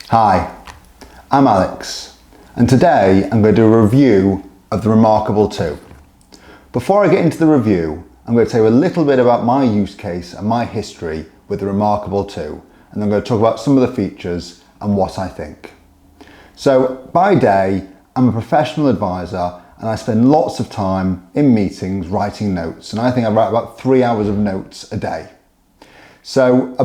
Hi, I'm Alex, and today I'm going to do a review of the Remarkable 2. Before I get into the review, I'm going to tell you a little bit about my use case and my history with the Remarkable 2, and I'm going to talk about some of the features and what I think. So, by day, I'm a professional advisor and I spend lots of time in meetings writing notes, and I think I write about 3 hours of notes a day. So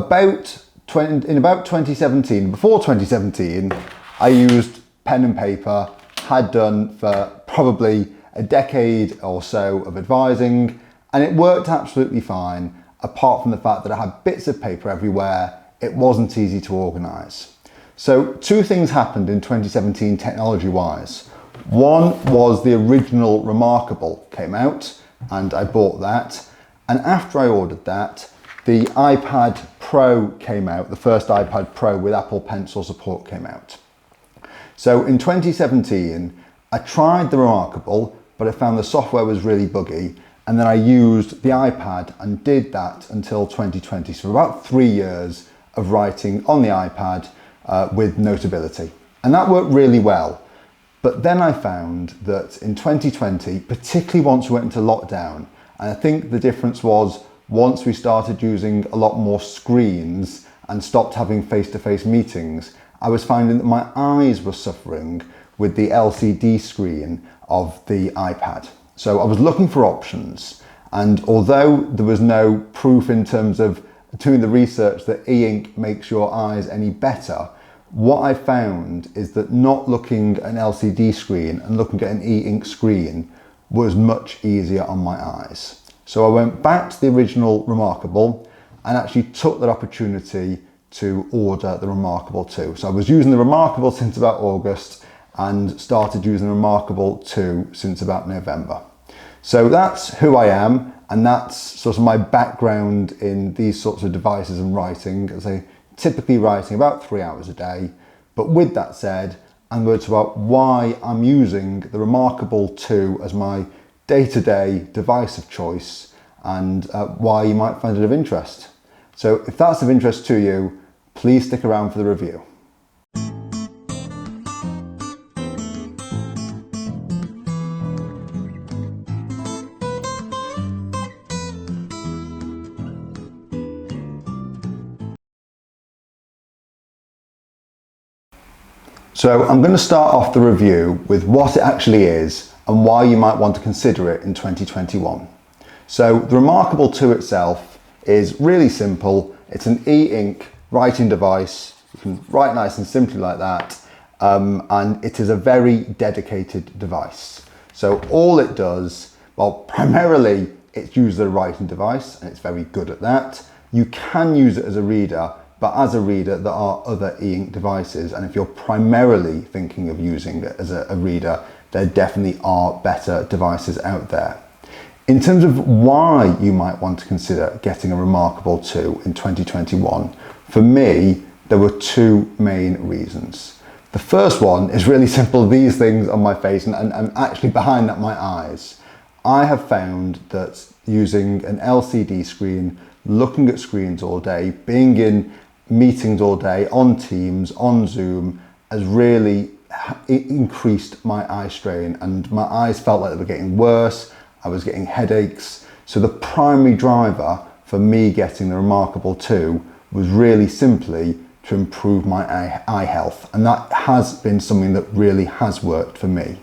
in about 2017, before 2017, I used pen and paper, had done for probably a decade or so of advising, and it worked absolutely fine, apart from the fact that I had bits of paper everywhere. It wasn't easy to organise. So two things happened in 2017 technology-wise. One was the original Remarkable came out, and I bought that, and after I ordered that, the iPad Pro came out, the first iPad Pro with Apple Pencil support came out. So in 2017, I tried the Remarkable, but I found the software was really buggy, and then I used the iPad and did that until 2020. So about 3 years of writing on the iPad with Notability. And that worked really well. But then I found that in 2020, particularly once we went into lockdown, and I think the difference was once we started using a lot more screens and stopped having face-to-face meetings, I was finding that my eyes were suffering with the LCD screen of the iPad. So I was looking for options, and although there was no proof in terms of doing the research that e-ink makes your eyes any better, what I found is that not looking at an LCD screen and looking at an e-ink screen was much easier on my eyes. So I went back to the original Remarkable and actually took that opportunity to order the Remarkable 2. So I was using the Remarkable since about August and started using the Remarkable 2 since about November. So that's who I am, and that's sort of my background in these sorts of devices and writing. As I typically writing about 3 hours a day. But with that said, I'm going to talk about why I'm using the Remarkable 2 as my day-to-day device of choice, and why you might find it of interest. So if that's of interest to you, please stick around for the review. So I'm going to start off the review with what it actually is and why you might want to consider it in 2021. So the Remarkable 2 itself is really simple. It's an e-ink writing device. You can write nice and simply like that. And it is a very dedicated device. So all it does, well, primarily it's used as a writing device, and it's very good at that. You can use it as a reader, but as a reader, there are other e-ink devices, and if you're primarily thinking of using it as a reader, there definitely are better devices out there. In terms of why you might want to consider getting a Remarkable 2 in 2021, for me, there were two main reasons. The first one is really simple, these things on my face and actually behind that, my eyes. I have found that using an LCD screen, looking at screens all day, being in meetings all day, on Teams, on Zoom, has really increased my eye strain, and my eyes felt like they were getting worse. I was getting headaches. So the primary driver for me getting the Remarkable 2 was really simply to improve my eye health, and that has been something that really has worked for me.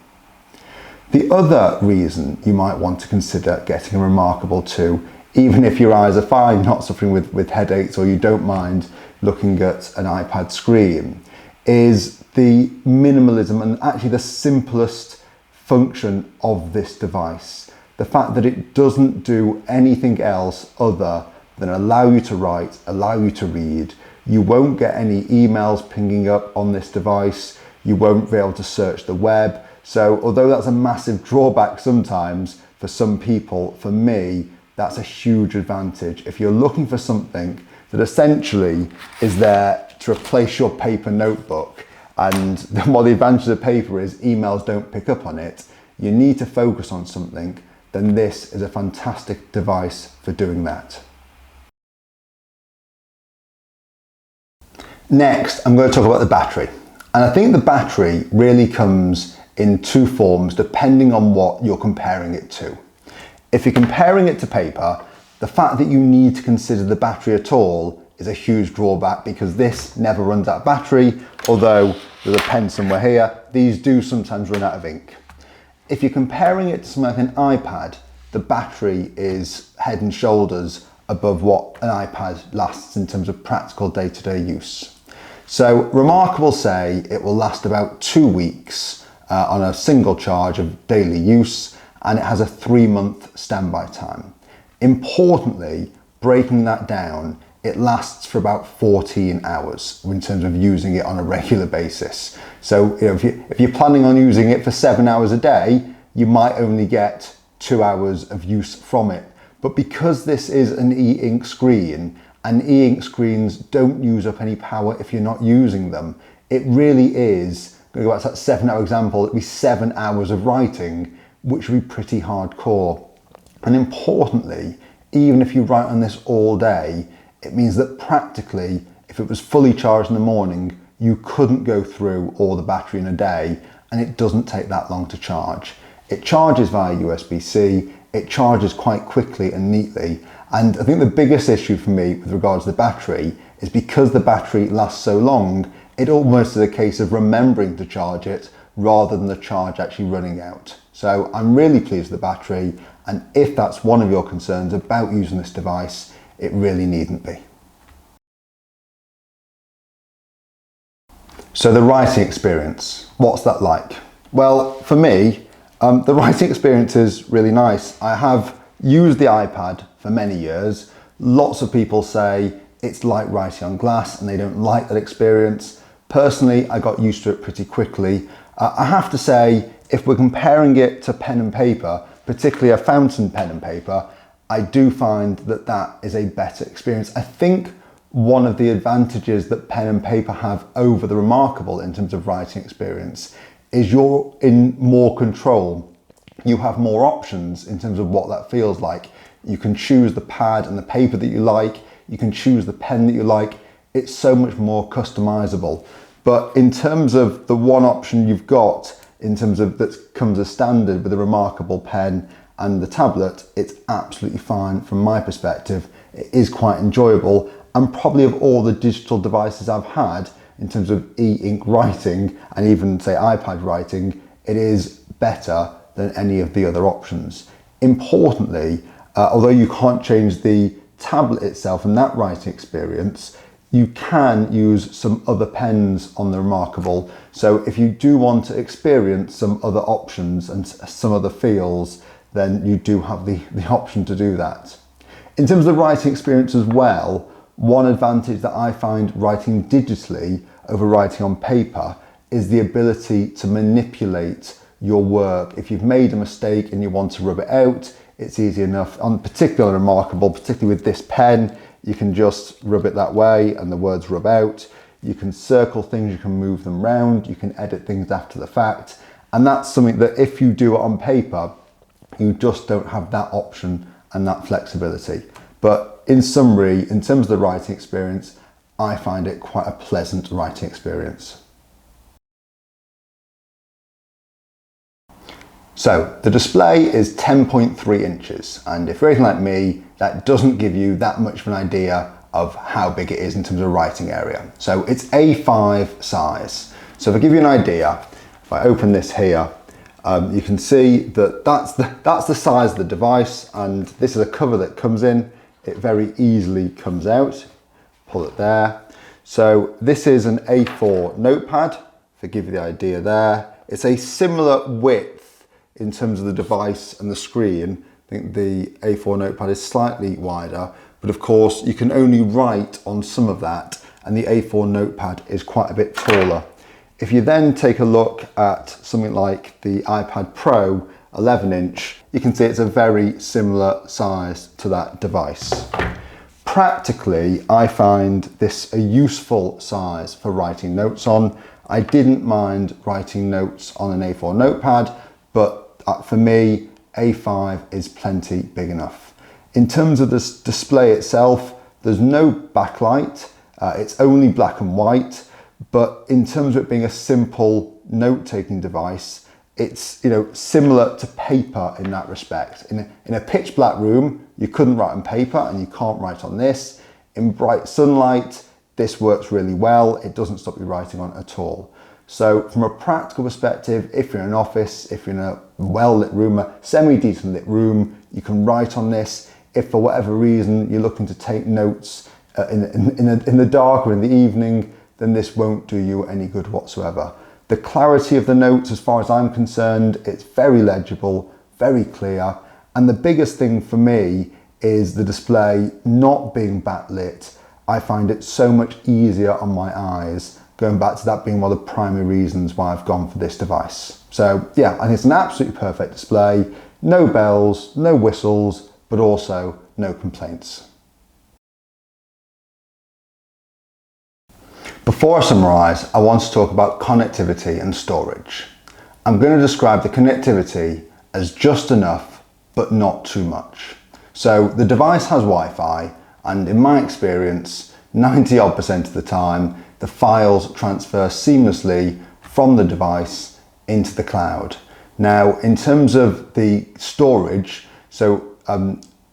The other reason you might want to consider getting a Remarkable 2, even if your eyes are fine, not suffering with headaches, or you don't mind looking at an iPad screen, is the minimalism and actually the simplest function of this device. The fact that it doesn't do anything else other than allow you to write, allow you to read. You won't get any emails pinging up on this device. You won't be able to search the web. So although that's a massive drawback sometimes for some people, for me, that's a huge advantage. If you're looking for something that essentially is there to replace your paper notebook, and what the advantage of paper is emails don't pick up on it, you need to focus on something, then this is a fantastic device for doing that. Next, I'm going to talk about the battery. And I think the battery really comes in two forms depending on what you're comparing it to. If you're comparing it to paper, the fact that you need to consider the battery at all is a huge drawback because this never runs out of battery, although there's a pen somewhere here, these do sometimes run out of ink. If you're comparing it to something like an iPad, the battery is head and shoulders above what an iPad lasts in terms of practical day-to-day use. So Remarkable say it will last about 2 weeks on a single charge of daily use, and it has a 3-month standby time. Importantly, breaking that down, it lasts for about 14 hours in terms of using it on a regular basis. So if you're planning on using it for 7 hours a day, you might only get 2 hours of use from it. But because this is an e-ink screen, and e-ink screens don't use up any power if you're not using them, it really is, going to go back to that 7-hour example, it'd be 7 hours of writing, which would be pretty hardcore. And importantly, even if you write on this all day, it means that practically, if it was fully charged in the morning, you couldn't go through all the battery in a day, and it doesn't take that long to charge. It charges via USB-C, it charges quite quickly and neatly, and I think the biggest issue for me with regards to the battery is because the battery lasts so long, it almost is a case of remembering to charge it rather than the charge actually running out. So I'm really pleased with the battery, and if that's one of your concerns about using this device, it really needn't be. So the writing experience, what's that like? Well, for me, the writing experience is really nice. I have used the iPad for many years. Lots of people say it's like writing on glass and they don't like that experience. Personally, I got used to it pretty quickly. I have to say, if we're comparing it to pen and paper, particularly a fountain pen and paper, I do find that that is a better experience. I think one of the advantages that pen and paper have over the Remarkable in terms of writing experience is you're in more control. You have more options in terms of what that feels like. You can choose the pad and the paper that you like. You can choose the pen that you like. It's so much more customizable. But in terms of the one option you've got, in terms of that comes as standard with the Remarkable pen and the tablet, it's absolutely fine from my perspective. It is quite enjoyable, and probably of all the digital devices I've had in terms of e-ink writing and even say iPad writing, it is better than any of the other options. Importantly, although you can't change the tablet itself and that writing experience, you can use some other pens on the Remarkable. So if you do want to experience some other options and some other feels, then you do have the option to do that. In terms of the writing experience as well, one advantage that I find writing digitally over writing on paper is the ability to manipulate your work. If you've made a mistake and you want to rub it out, it's easy enough. On particularly Remarkable, particularly with this pen, you can just rub it that way and the words rub out. You can circle things, you can move them round, you can edit things after the fact. And that's something that if you do it on paper, you just don't have that option and that flexibility. But in summary, in terms of the writing experience, I find it quite a pleasant writing experience. So the display is 10.3 inches, and if you're anything like me, that doesn't give you that much of an idea of how big it is in terms of writing area. So it's A5 size. So if I give you an idea, if I open this here, you can see that that's the size of the device, and this is a cover that comes in. It very easily comes out. Pull it there. So this is an A4 notepad, to give you the idea there. It's a similar width in terms of the device and the screen. I think the A4 notepad is slightly wider, but of course you can only write on some of that, and the A4 notepad is quite a bit taller. If you then take a look at something like the iPad Pro 11-inch, you can see it's a very similar size to that device. Practically, I find this a useful size for writing notes on. I didn't mind writing notes on an A4 notepad, but for me, A5 is plenty big enough. In terms of this display itself, there's no backlight. It's only black and white, but in terms of it being a simple note-taking device, it's similar to paper in that respect. In a pitch black room, you couldn't write on paper and you can't write on this. In bright sunlight, this works really well. It doesn't stop you writing on it at all. So from a practical perspective, if you're in an office, if you're in a well-lit room, a semi-decent lit room, you can write on this. If for whatever reason you're looking to take notes in the dark or in the evening, then this won't do you any good whatsoever. The clarity of the notes, as far as I'm concerned, it's very legible, very clear. And the biggest thing for me is the display not being backlit. I find it so much easier on my eyes, going back to that being one of the primary reasons why I've gone for this device. So yeah, I think it's an absolutely perfect display. No bells, no whistles, but also no complaints. Before I summarise, I want to talk about connectivity and storage. I'm going to describe the connectivity as just enough, but not too much. So the device has Wi-Fi, and in my experience, 90% of the time, the files transfer seamlessly from the device into the cloud. Now, in terms of the storage, so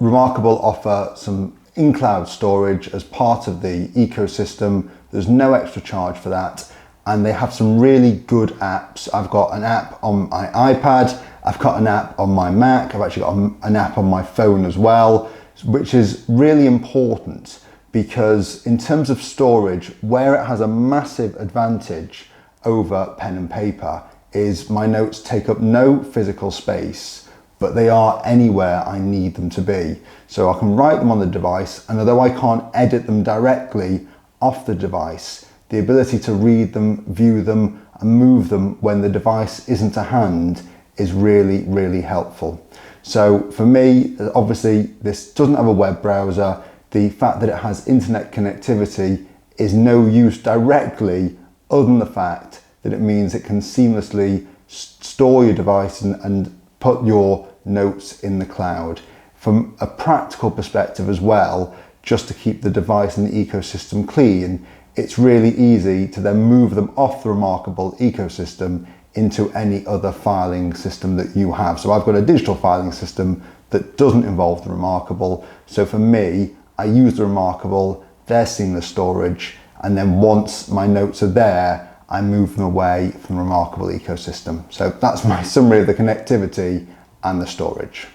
Remarkable offer some in-cloud storage as part of the ecosystem. There's no extra charge for that, and they have some really good apps. I've got an app on my iPad, I've got an app on my Mac, I've actually got an app on my phone as well, which is really important because in terms of storage, where it has a massive advantage over pen and paper is my notes take up no physical space, but they are anywhere I need them to be. So I can write them on the device, and although I can't edit them directly off the device, the ability to read them, view them, and move them when the device isn't to hand is really, really helpful. So for me, obviously, this doesn't have a web browser. The fact that it has internet connectivity is no use directly, other than the fact that it means it can seamlessly store your device and put your notes in the cloud. From a practical perspective as well, just to keep the device and the ecosystem clean, it's really easy to then move them off the Remarkable ecosystem into any other filing system that you have. So I've got a digital filing system that doesn't involve the Remarkable. So for me, I use the Remarkable, their seamless storage, and then once my notes are there, I move them away from the Remarkable ecosystem. So that's my summary of the connectivity and the storage.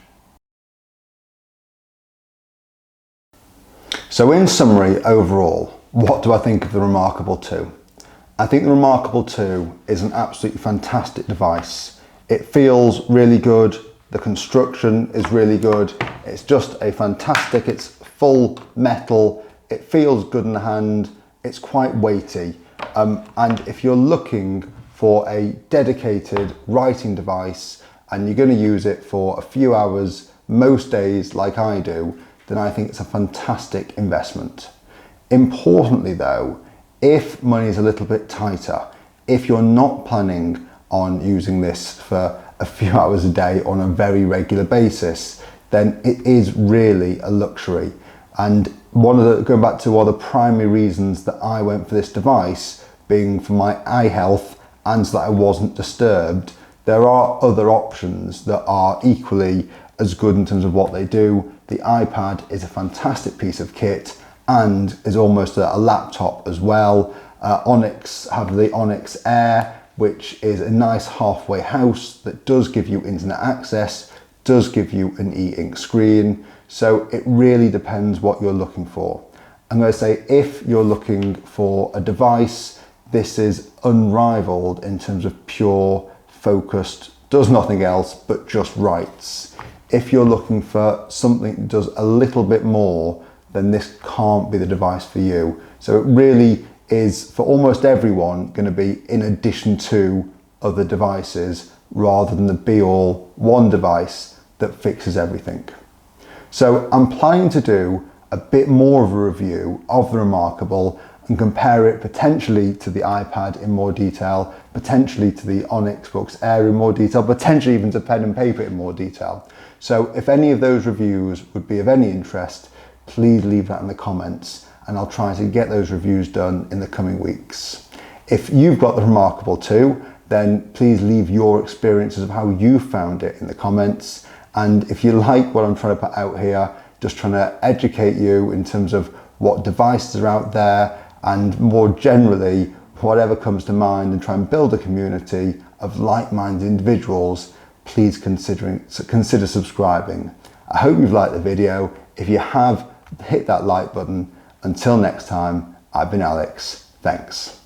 So in summary, overall, what do I think of the Remarkable 2? I think the Remarkable 2 is an absolutely fantastic device. It feels really good. The construction is really good. It's just a fantastic, it's full metal. It feels good in the hand. It's quite weighty. And if you're looking for a dedicated writing device and you're going to use it for a few hours most days like I do, then I think it's a fantastic investment. Importantly though, if money is a little bit tighter, if you're not planning on using this for a few hours a day on a very regular basis, then it is really a luxury. And going back to one of the primary reasons that I went for this device, being for my eye health and so that I wasn't disturbed, there are other options that are equally as good in terms of what they do. The iPad is a fantastic piece of kit and is almost a laptop as well. Onyx have the Onyx Air, which is a nice halfway house that does give you internet access, does give you an e-ink screen. So it really depends what you're looking for. I'm going to say if you're looking for a device, this is unrivaled in terms of pure, focused, does nothing else but just writes. If you're looking for something that does a little bit more, then this can't be the device for you. So it really is, for almost everyone, going to be in addition to other devices rather than the be-all one device that fixes everything. So I'm planning to do a bit more of a review of the Remarkable and compare it potentially to the iPad in more detail, potentially to the Onyx Books Air in more detail, potentially even to pen and paper in more detail. So if any of those reviews would be of any interest, please leave that in the comments. and I'll try to get those reviews done in the coming weeks. If you've got the Remarkable 2, then please leave your experiences of how you found it in the comments. And if you like what I'm trying to put out here, just trying to educate you in terms of what devices are out there, and more generally, whatever comes to mind, and try and build a community of like-minded individuals, please consider subscribing. I hope you've liked the video. If you have, hit that like button. Until next time, I've been Alex. Thanks.